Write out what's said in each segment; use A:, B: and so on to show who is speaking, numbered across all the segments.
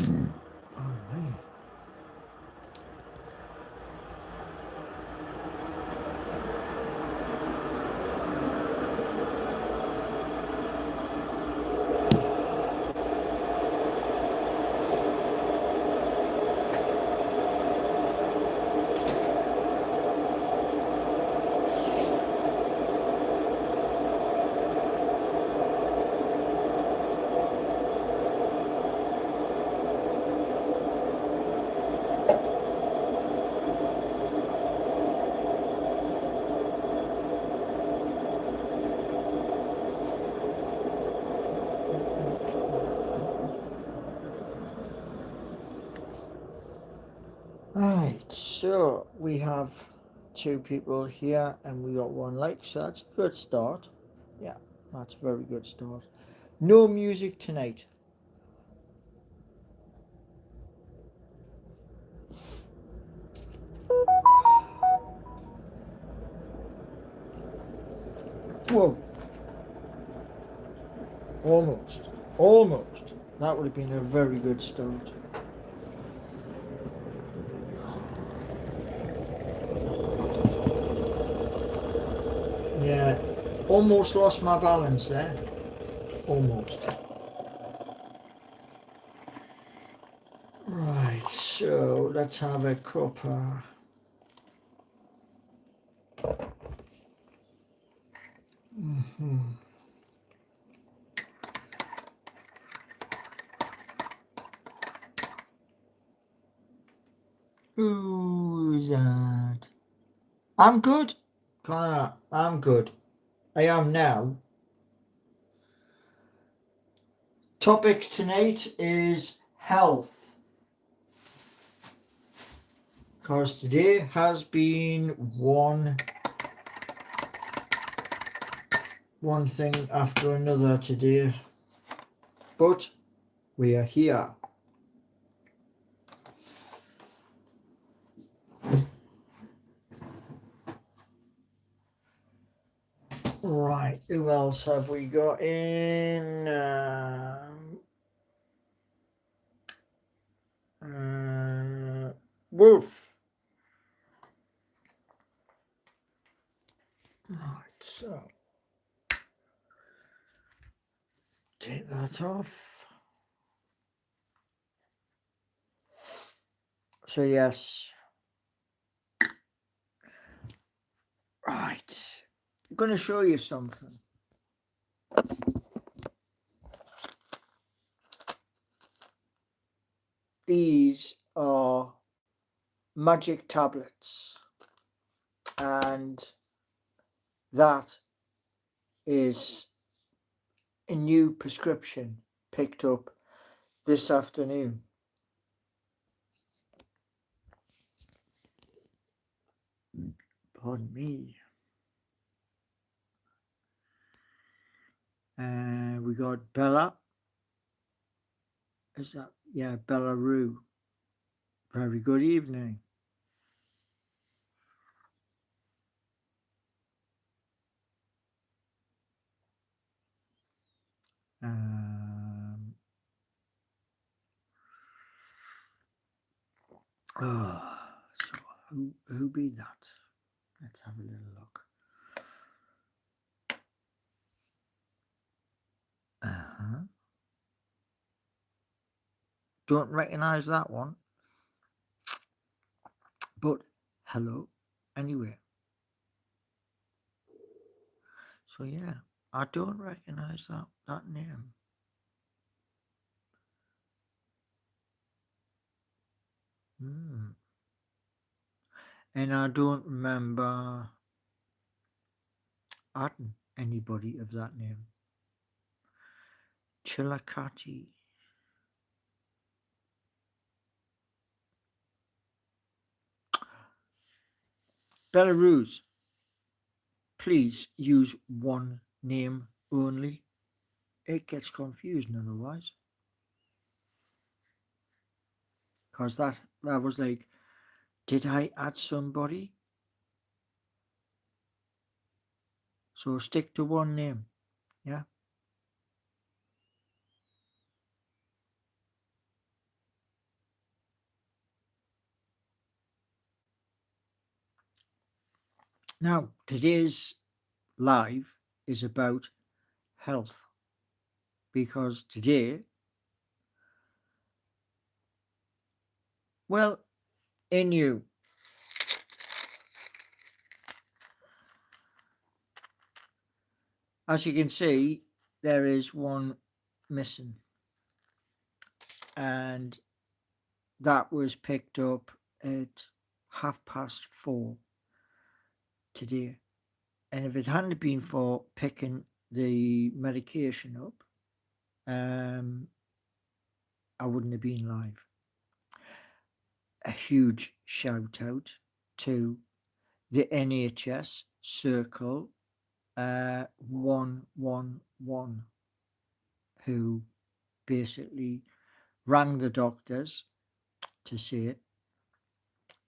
A: Oh, me. Right, so we have two people here and we got one like, so that's a good start. Yeah, that's a very good start. No music tonight. Whoa, almost. Almost. That would have been a very good start. Yeah, almost lost my balance there. Almost. Right, so let's have a cuppa. Who's that? I'm good. Connor, I'm good. I am now. Topic tonight is health. Because today has been one thing after another today. But we are here. Right, who else have we got in? Wolf. Right, so take that off. So yes. Right. I'm going to show you something. These are magic tablets, and that is a new prescription picked up this afternoon. Pardon me. We got Bella. Is that? Yeah, Bella Rue. Very good evening. So who be that? Let's have a little look. Don't recognize that one. But hello, anyway. So yeah, I don't recognize that name. And I don't remember adding anybody of that name. Chillicothe. Belarus, please use one name only. It gets confusing otherwise. Because that was like, did I add somebody? So stick to one name. Yeah. Now, today's live is about health because today, well, in you, as you can see, there is one missing, and that was picked up at 4:30 today. And if it hadn't been for picking the medication up, um, I wouldn't have been live. A huge shout out to the NHS Circle 111, who basically rang the doctors to say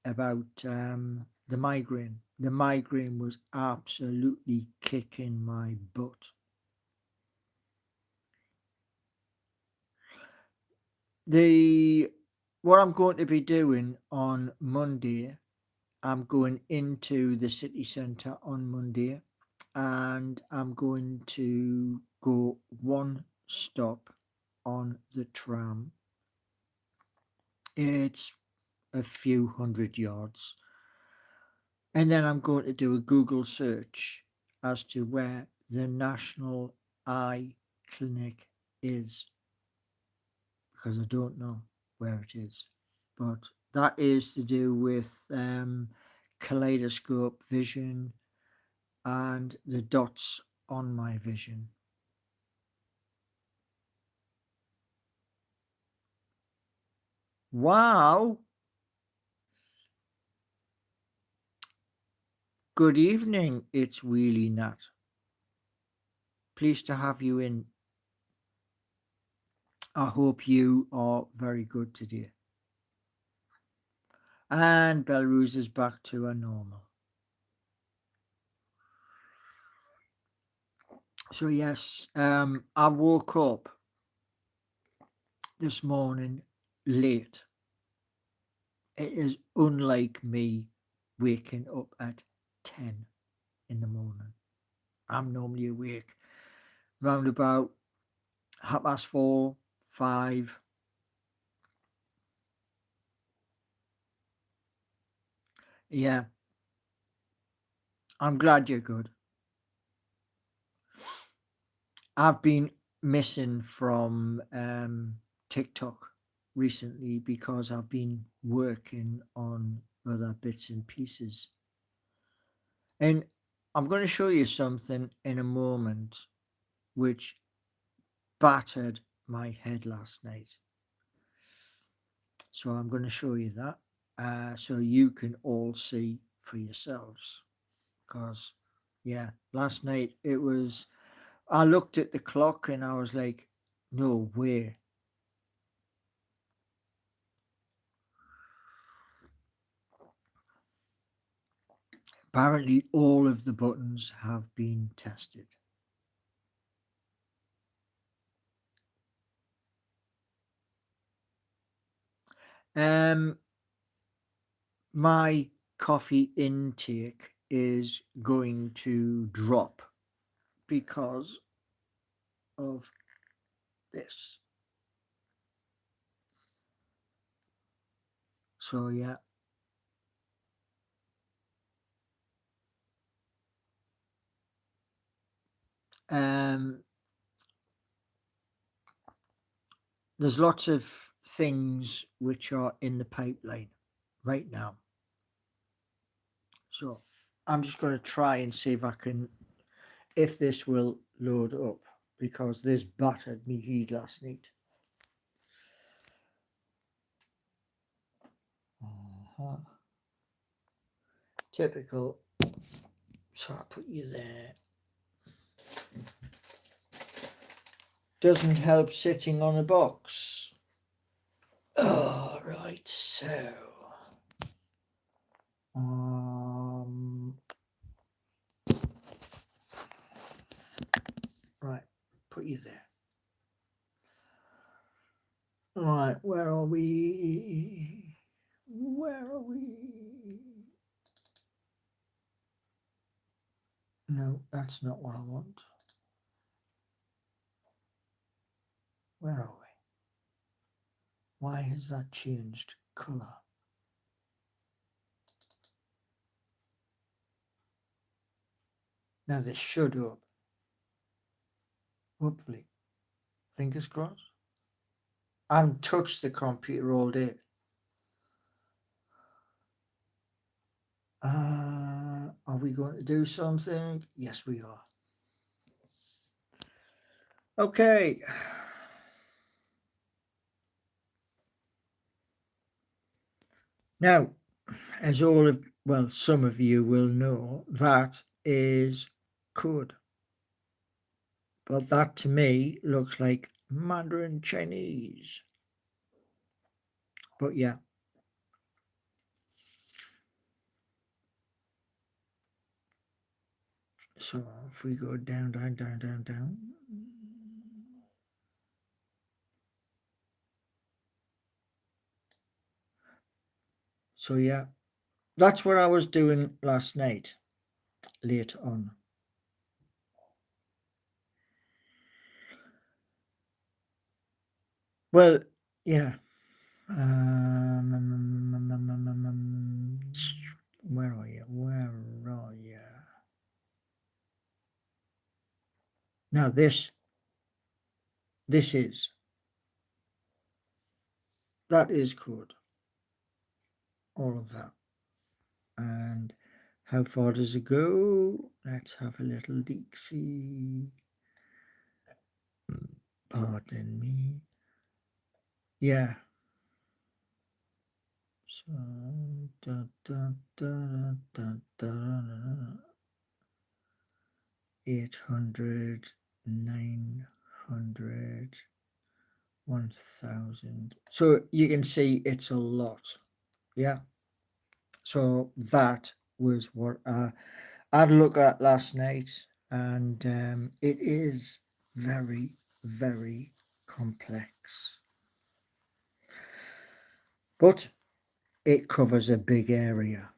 A: about the migraine. The migraine was absolutely kicking my butt. The What I'm going to be doing on Monday, I'm going into the city centre on Monday, and I'm going to go one stop on the tram. It's a few hundred yards. And then I'm going to do a Google search as to where the National Eye Clinic is, because I don't know where it is. But that is to do with kaleidoscope vision and the dots on my vision. Wow! Good evening, it's Wheelie Nat. Pleased to have you in. I hope you are very good today. And Belarus is back to a normal. So yes, I woke up this morning late. It is unlike me waking up at 10 in the morning. I'm normally awake round about 4:30, 5. Yeah, I'm glad you're good. I've been missing from TikTok recently because I've been working on other bits and pieces. And I'm going to show you something in a moment which battered my head last night. So I'm going to show you that so you can all see for yourselves. Because, yeah, last night I looked at the clock and I was like, no way. Apparently, all of the buttons have been tested. Um, my coffee intake is going to drop because of this. So yeah, um, there's lots of things which are in the pipeline right now. So I'm just going to try and see if this will load up, because this battered me heat last night. Uh-huh. Typical. So I put you there. Doesn't help sitting on a box. Oh, right, so. Right, put you there. Right, where are we? Where are we? No, that's not what I want. Where are we? Why has that changed colour? Now this should open. Hopefully. Fingers crossed. I haven't touched the computer all day. Are we going to do something? Yes, we are. Okay. Now, as some of you will know, that is code. But that to me looks like Mandarin Chinese. But yeah. So if we go down, down, down, down, down. So yeah, that's what I was doing last night, late on. Well, yeah. Where are you? Where are you? Now that is code. All of that. And how far does it go? Let's have a little deep-see. Pardon me. Yeah. So, da, da, da, da, da, da, 800, 900, 1000. So you can see it's a lot. Yeah. So that was what I had a look at last night, and it is very, very complex. But it covers a big area.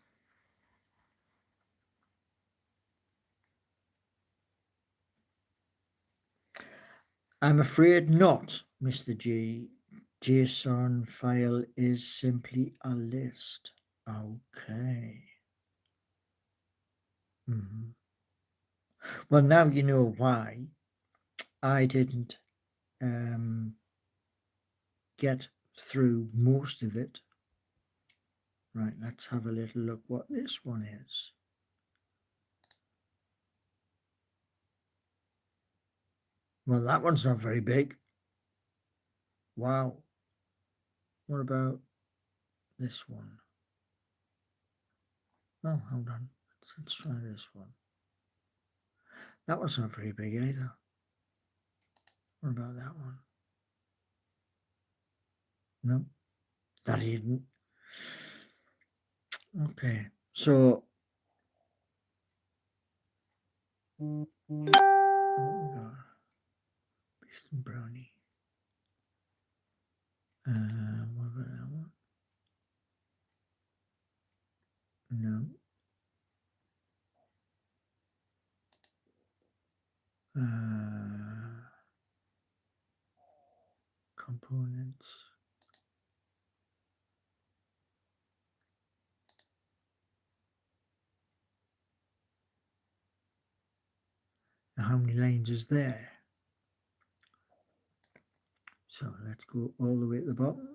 A: I'm afraid not, Mr. G. JSON file is simply a list. Okay. Mhm. Well, now you know why I didn't get through most of it. Right, let's have a little look what this one is. Well, that one's not very big. Wow. What about this one? Oh, hold on. Let's try this one. That one's not very big either. What about that one? No, that didn't. Okay, so what we got? Beast and brownie. What about that one? No. Components. Now, how many lines is there? So let's go all the way at the bottom.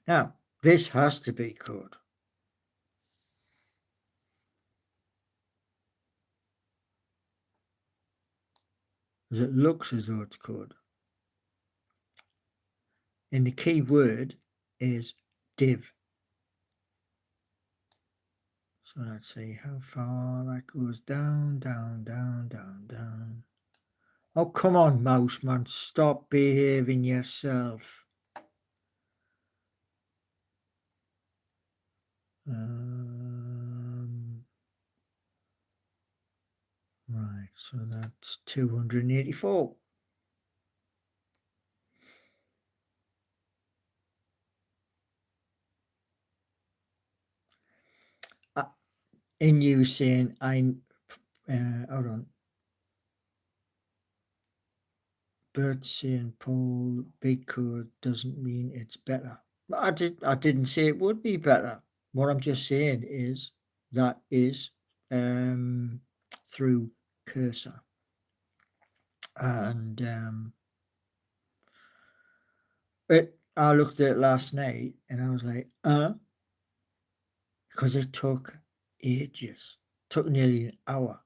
A: Now, this has to be code. Because it looks as though it's code. And the key word is div. So let's see how far that goes down, down, down, down, down. Oh, come on, mouse man, stop behaving yourself. Right, so that's 284. in you saying hold on, Bert saying Paul big code doesn't mean it's better. But I didn't say it would be better. What I'm just saying is that is um through cursor. And I looked at it last night and I was like, because it took ages. Took nearly an hour.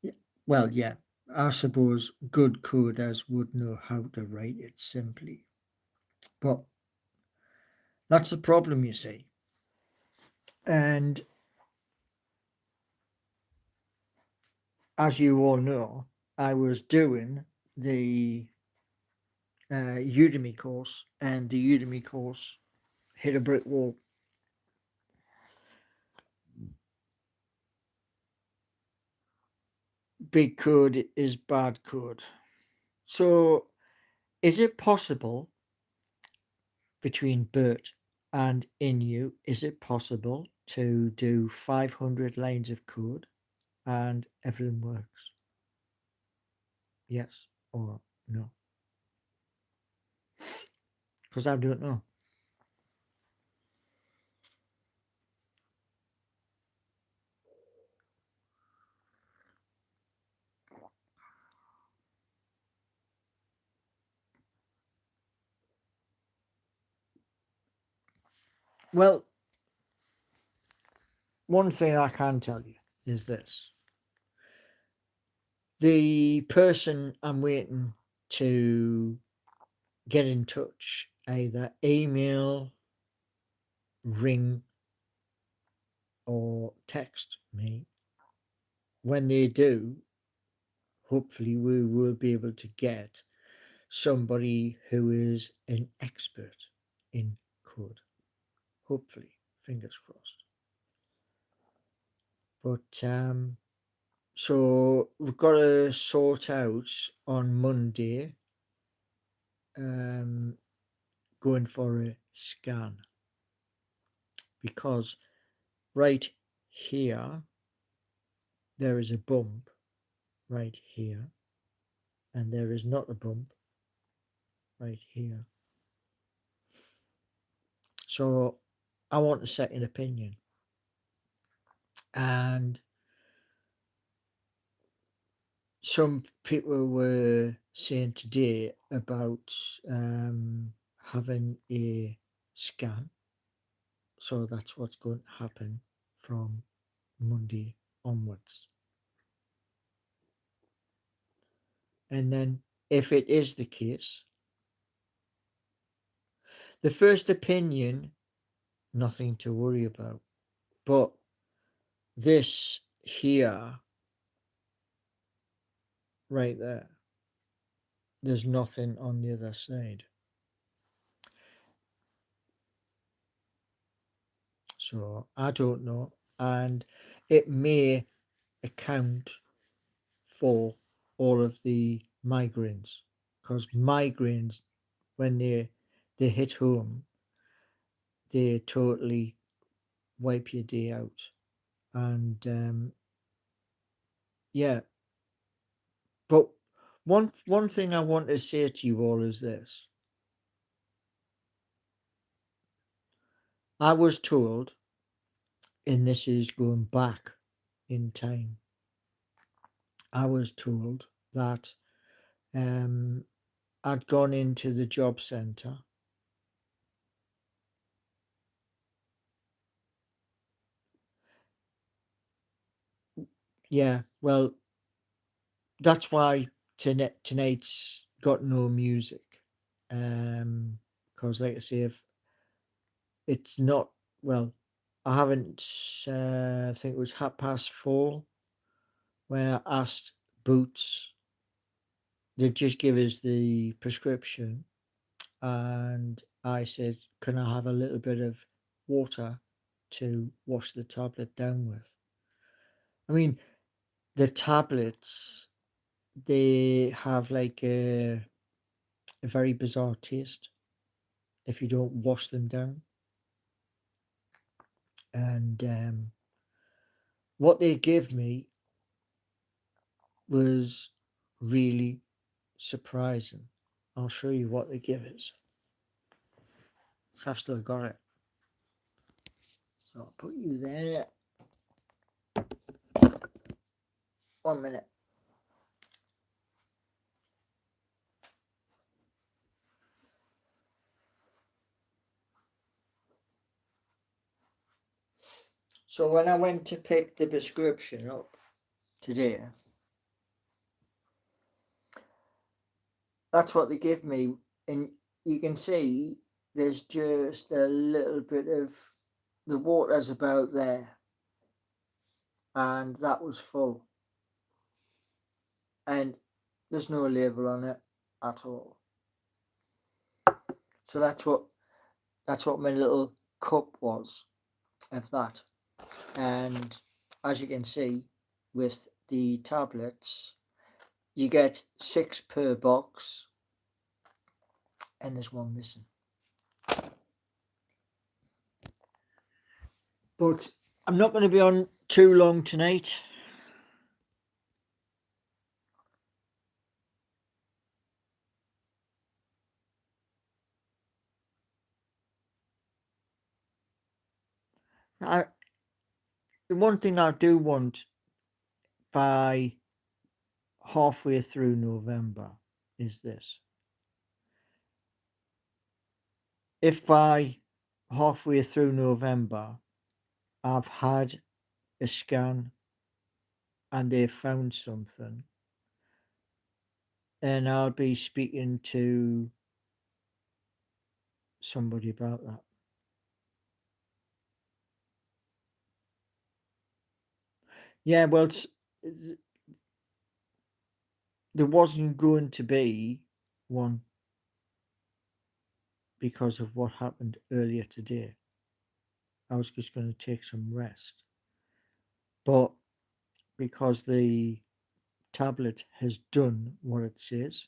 A: Y- Well, yeah, I suppose good coders would know how to write it simply. But that's the problem, you see. And as you all know, I was doing the Udemy course, and the Udemy course hit a brick wall. Big code is bad code. So, is it possible between Bert and Inu, is it possible to do 500 lines of code and everything works? Yes or no? Because I don't know. Well, one thing I can tell you is this: the person I'm waiting to get in touch, either email, ring, or text me, when they do, hopefully we will be able to get somebody who is an expert in code. Hopefully, fingers crossed. But so we've got to sort out on Monday um, going for a scan, because right here there is a bump right here, and there is not a bump right here. So I want a second opinion. And some people were saying today about having a scan. So that's what's going to happen from Monday onwards. And then, if it is the case, the first opinion, nothing to worry about. But this here, right there, there's nothing on the other side. So I don't know. And it may account for all of the migraines, because migraines, when they hit home, they totally wipe your day out. And yeah, but one thing I want to say to you all is this: I was told, and this is going back in time, I was told that um, I'd gone into the job centre. Yeah, well, that's why tonight's got no music. Because like I say, if it's not, well, I haven't. I think it was 4:30 when I asked Boots. They just give us the prescription, and I said, "Can I have a little bit of water to wash the tablet down with?" I mean, the tablets, they have like a very bizarre taste if you don't wash them down. And what they gave me was really surprising. I'll show you what they give us. So I've still got it. So I'll put you there. 1 minute. So when I went to pick the prescription up today, that's what they give me. And you can see there's just a little bit of the water's about there. And that was full. And there's no label on it at all. So that's what my little cup was of that. And as you can see, with the tablets, you get 6 per box, and there's one missing. But I'm not going to be on too long tonight. The one thing I do want by halfway through November is this. If by halfway through November I've had a scan and they've found something, then I'll be speaking to somebody about that. Yeah, well, there wasn't going to be one because of what happened earlier today. I was just going to take some rest. But because the tablet has done what it says,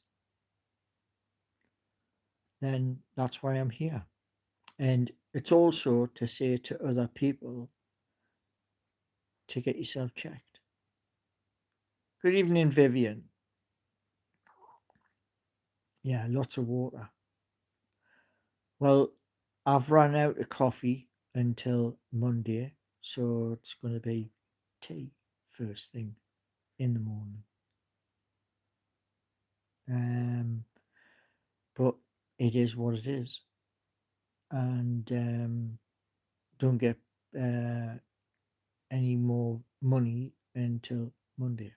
A: then that's why I'm here. And it's also to say to other people to get yourself checked. Good evening, Vivian. Yeah, lots of water. Well, I've run out of coffee until Monday, so it's going to be tea first thing in the morning. But it is what it is, and don't get any more money until Monday.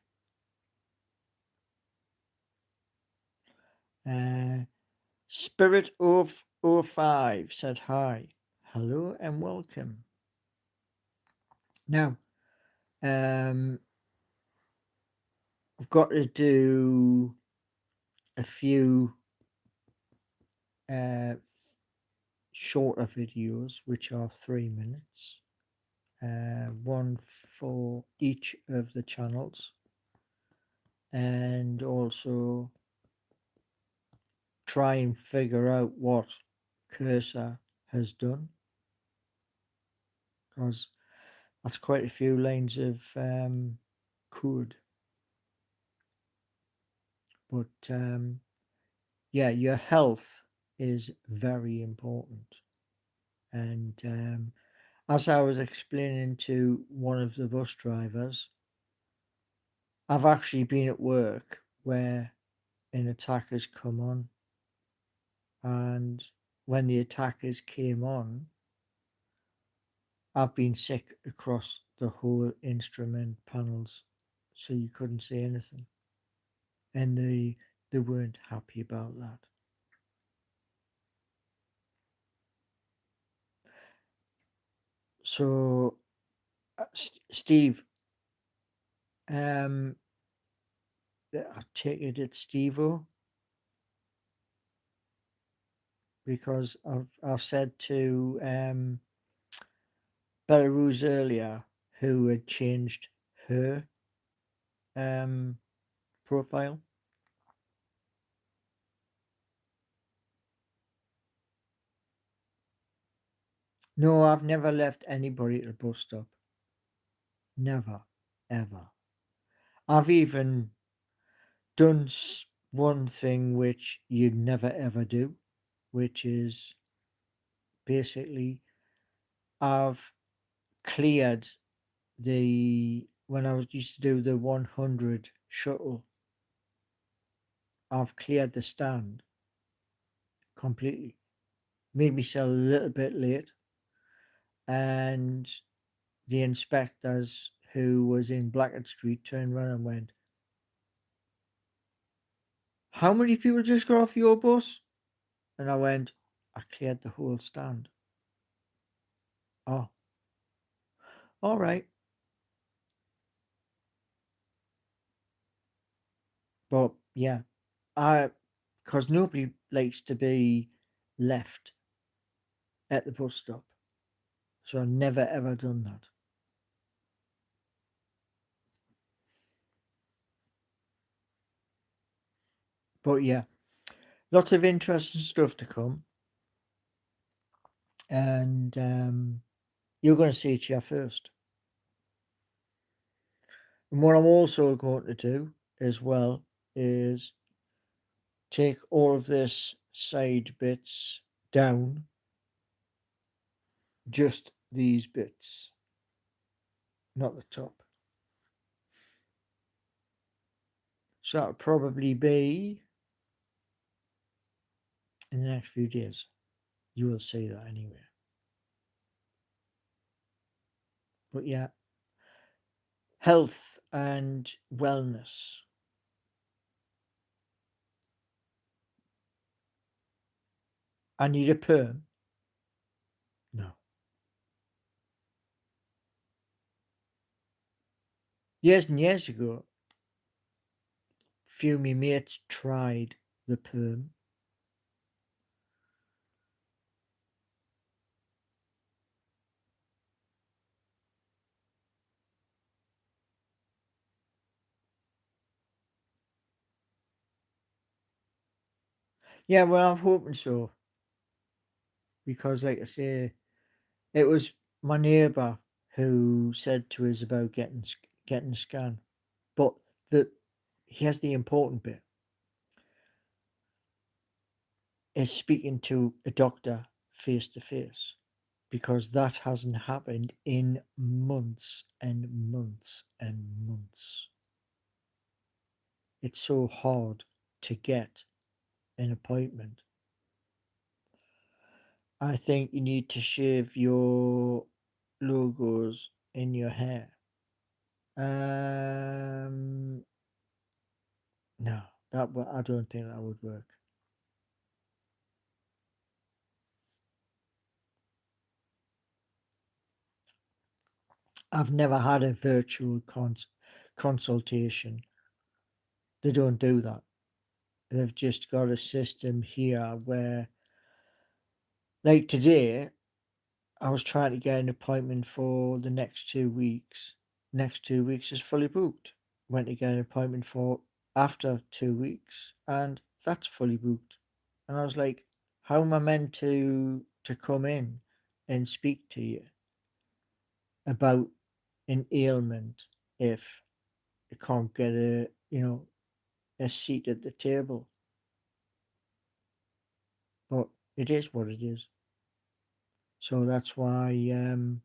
A: Spirit of 05 said hi, hello, and welcome. Now, I've got to do a few shorter videos, which are 3 minutes, one for each of the channels, and also try and figure out what Cursor has done, because that's quite a few lines of code. But yeah, your health is very important. And as I was explaining to one of the bus drivers, I've actually been at work where an attack has come on, and when the attackers came on, I've been sick across the whole instrument panels, so you couldn't see anything, and they weren't happy about that. So, Steve, I take it it's Steve-O, because I've said to Belarus earlier, who had changed her profile. No, I've never left anybody at a bus stop. Never, ever. I've even done one thing which you'd never ever do, which is basically I've cleared when I was used to do the 100 shuttle, I've cleared the stand completely. Made myself a little bit late, and the inspectors who was in Blackett Street turned around and went, "How many people just got off your bus?" And I went, "I cleared the whole stand." Oh, all right. But yeah, because nobody likes to be left at the bus stop. So I've never ever done that. But yeah, lots of interesting stuff to come. And you're going to see it here first. And what I'm also going to do as well is take all of this side bits down, just these bits, not the top. So that'll probably be in the next few days. You will see that anyway. But yeah, health and wellness. I need a perm. No. Years and years ago, few of me mates tried the perm. Yeah, well, I'm hoping so. Because, like I say, it was my neighbour who said to us about getting a scan. But the here's the important bit: is speaking to a doctor face to face, because that hasn't happened in months and months and months. It's so hard to get an appointment. I think you need to shave your logos in your hair. Um, no, I don't think that would work. I've never had a virtual consultation. They don't do that. They've just got a system here where, like today, I was trying to get an appointment for the next 2 weeks. Next 2 weeks is fully booked. Went to get an appointment for after 2 weeks, and that's fully booked. And I was like, how am I meant to come in and speak to you about an ailment if I can't get a seat at the table? But it is what it is. So that's why going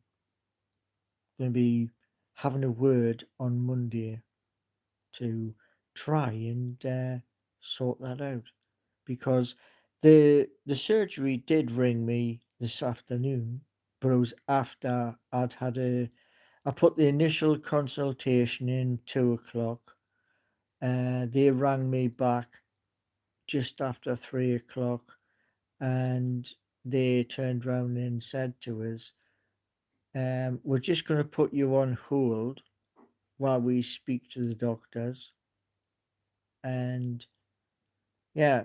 A: to be having a word on Monday to try and sort that out, because the surgery did ring me this afternoon, but it was after I put the initial consultation in 2 o'clock. They rang me back just after 3 o'clock, and they turned around and said to us, we're just going to put you on hold while we speak to the doctors. And yeah,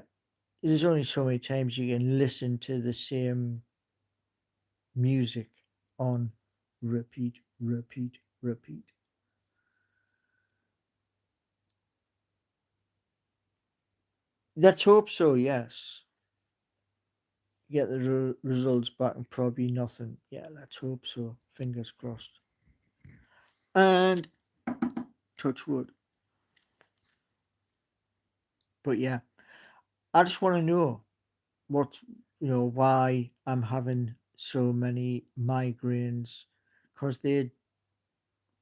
A: there's only so many times you can listen to the same music on repeat, repeat, repeat. Let's hope so, yes. get the results back and probably nothing. Yeah, let's hope so. Fingers crossed. And touch wood. But yeah, I just want to know what, why I'm having so many migraines, because they,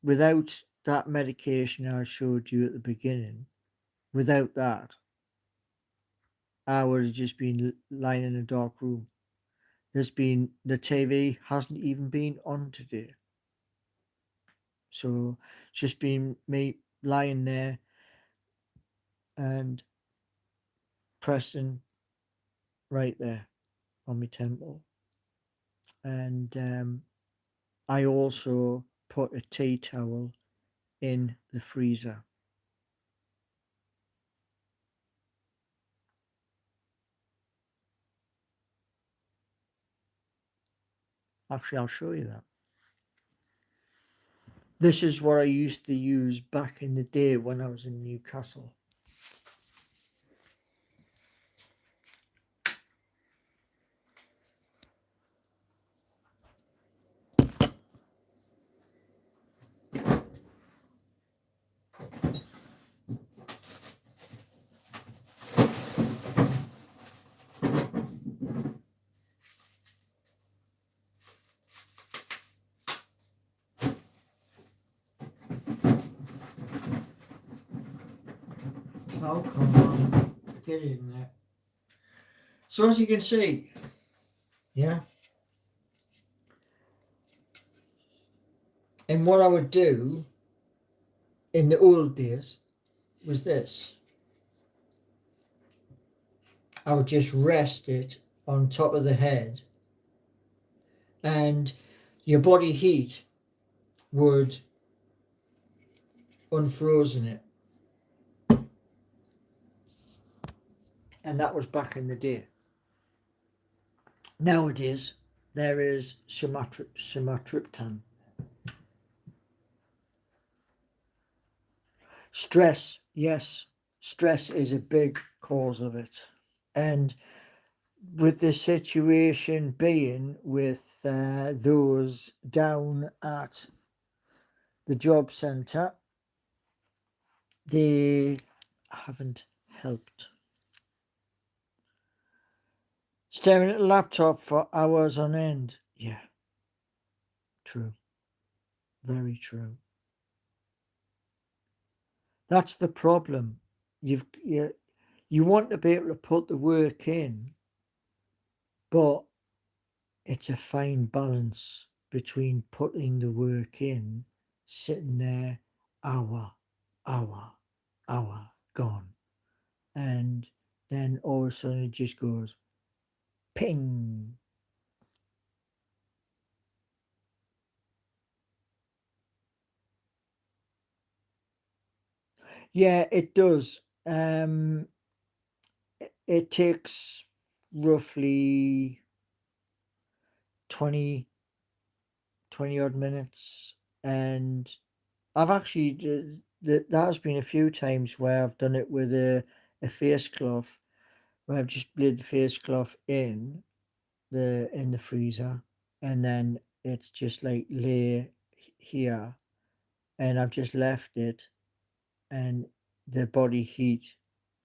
A: without that medication I showed you at the beginning, without that, I would have just been lying in a dark room. The TV hasn't even been on today. So it's just been me lying there and pressing right there on my temple. And I also put a tea towel in the freezer. Actually, I'll show you that. This is what I used to use back in the day when I was in Newcastle. Oh, come on. Get in there. So as you can see, yeah, and what I would do in the old days was this. I would just rest it on top of the head, and your body heat would unfrozen it. And that was back in the day. Nowadays, there is Sumatriptan. Stress, yes, stress is a big cause of it. And with the situation being with those down at the job centre, they haven't helped. Staring at a laptop for hours on end. Yeah, true. Very true. That's the problem. You want to be able to put the work in, but it's a fine balance between putting the work in, sitting there, hour, hour, hour, gone. And then all of a sudden it just goes ping. Yeah, it does. It takes roughly 20, 20 odd minutes. And I've actually, that has been a few times where I've done it with a face cloth, where I've just laid the face cloth in the freezer, and then it's just like lay here, and I've just left it, and the body heat,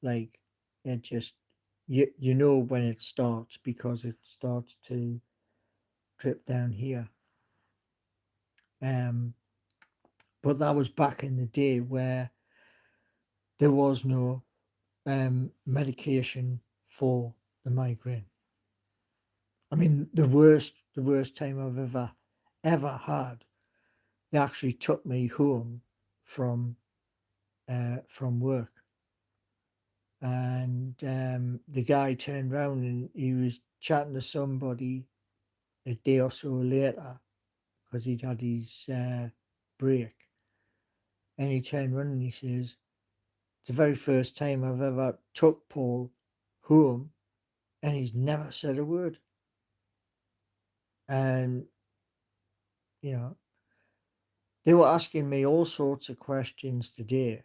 A: like, it just, you know when it starts, because it starts to drip down here. Um, but that was back in the day where there was no medication for the migraine. I mean, the worst time I've ever had. They actually took me home from work, and the guy turned around and he was chatting to somebody a day or so later, because he'd had his break, and he turned around and he says, "It's the very first time I've ever took Paul home, and he's never said a word." And you know, they were asking me all sorts of questions today,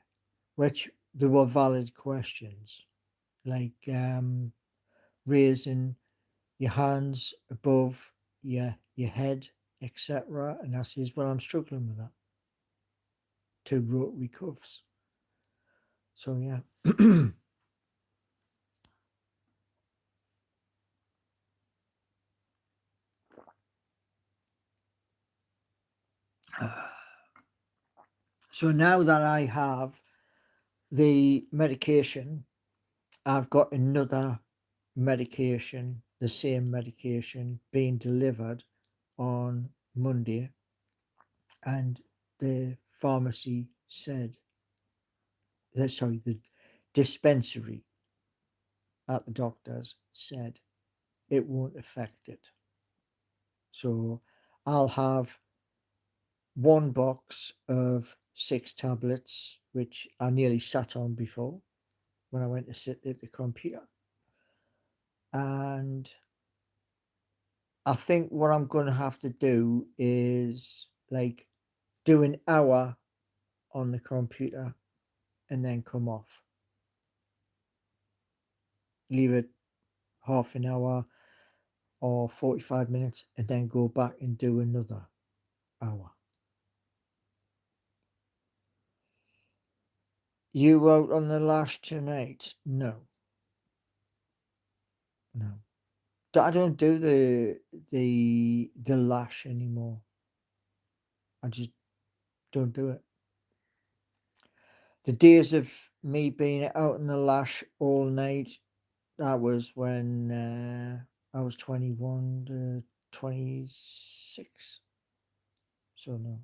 A: which they were valid questions, like raising your hands above your head, etc. And that is what I'm struggling with that. Two rotary cuffs. So yeah. So now that I have the medication, I've got another medication, the same medication being delivered on Monday, and the pharmacy said, sorry, the dispensary at the doctor's said it won't affect it. So I'll have one box of 6 tablets, which I nearly sat on before when I went to sit at the computer. And I think what I'm going to have to do is like do an hour on the computer and then come off. Leave it half an hour or 45 minutes and then go back and do another hour. You out on the lash tonight? No. No. I don't do the lash anymore. I just don't do it. The days of me being out in the lash all night, that was when I was 21 to 26. So no.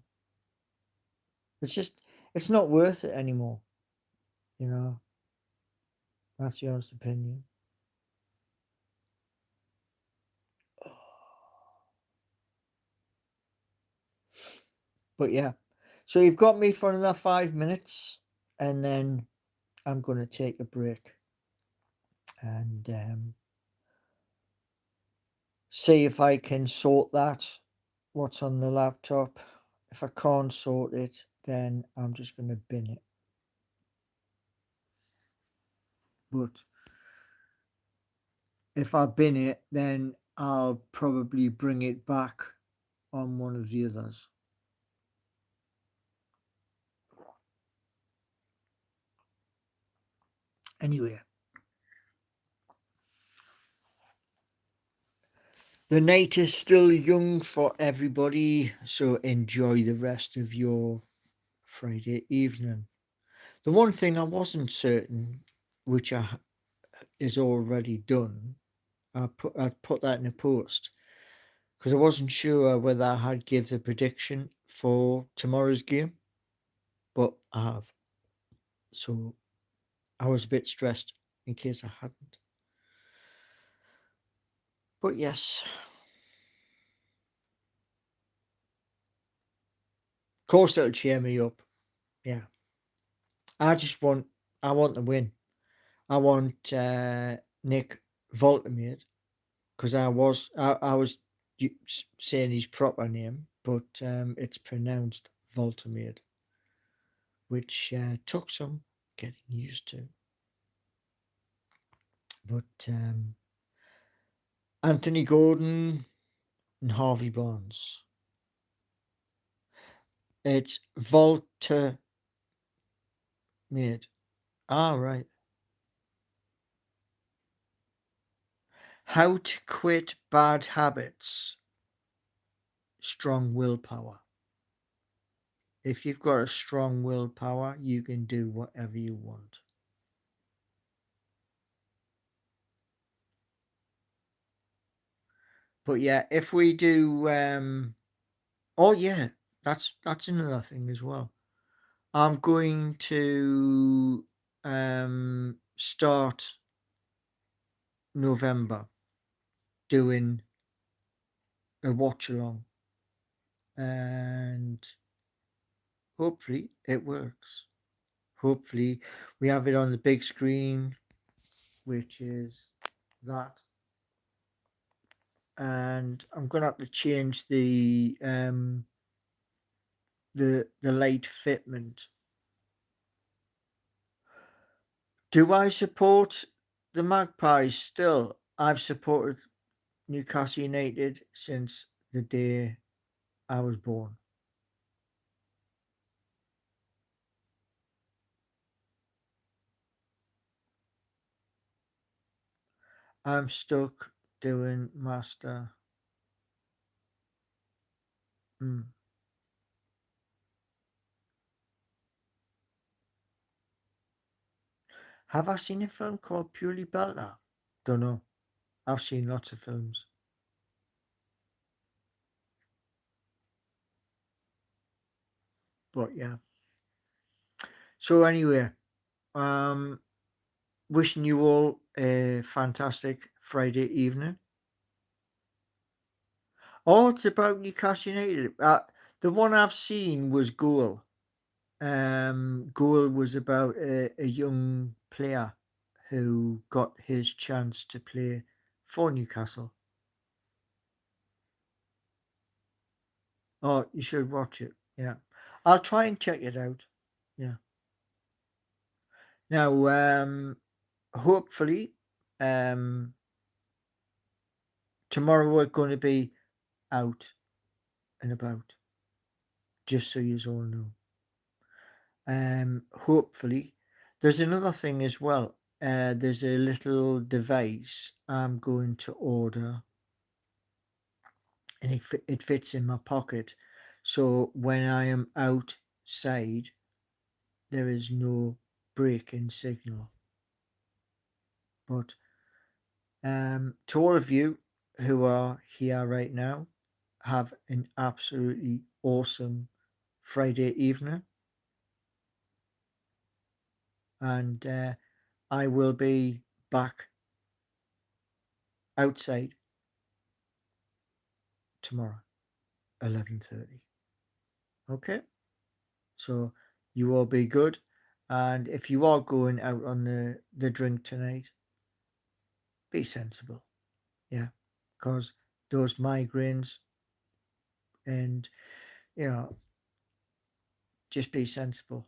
A: It's not worth it anymore. You know, that's the honest opinion. But yeah, so you've got me for another 5 minutes, and then I'm going to take a break and see if I can sort what's on the laptop. If I can't sort it, then I'm just going to bin it. But if I bin it, then I'll probably bring it back on one of the others. Anyway, the night is still young for everybody, so enjoy the rest of your Friday evening. The one thing I wasn't certain, which is already done, I put that in a post because I wasn't sure whether I had give the prediction for tomorrow's game, but I have. So I was a bit stressed in case I hadn't. But yes, of course it'll cheer me up. Yeah, I just want I want the win. I want Nick Voltemade because I was saying his proper name, but it's pronounced Voltemade, which took some getting used to. But Anthony Gordon and Harvey Barnes. It's Voltemade. Ah, right. How to quit bad habits. Strong willpower. If you've got a strong willpower, you can do whatever you want. But yeah, if we do, oh yeah, that's another thing as well. I'm going to start November doing a watch along, and hopefully it works. Hopefully we have it on the big screen, which is that. And I'm gonna have to change the light fitment. Do I support the Magpies still? I've supported Newcastle United since the day I was born. I'm stuck doing master. Mm. Have I seen a film called Purely Belter? Don't know. I've seen lots of films. But yeah. So anyway, um, wishing you all a fantastic Friday evening. Oh, it's about Newcastle United. The one I've seen was Goal. Goal was about a young player who got his chance to play for Newcastle. Oh, you should watch it. Yeah, I'll try and check it out. Yeah. Now, hopefully, um, tomorrow we're going to be out and about. Just so you all know. Hopefully, there's another thing as well. There's a little device I'm going to order, and it fits in my pocket. So when I am outside, there is no break-in signal. But to all of you who are here right now, have an absolutely awesome Friday evening, and I will be back outside tomorrow, 11:30. Okay, so you all be good, and if you are going out on the drink tonight, be sensible. Yeah, because those migraines, and you know, just be sensible.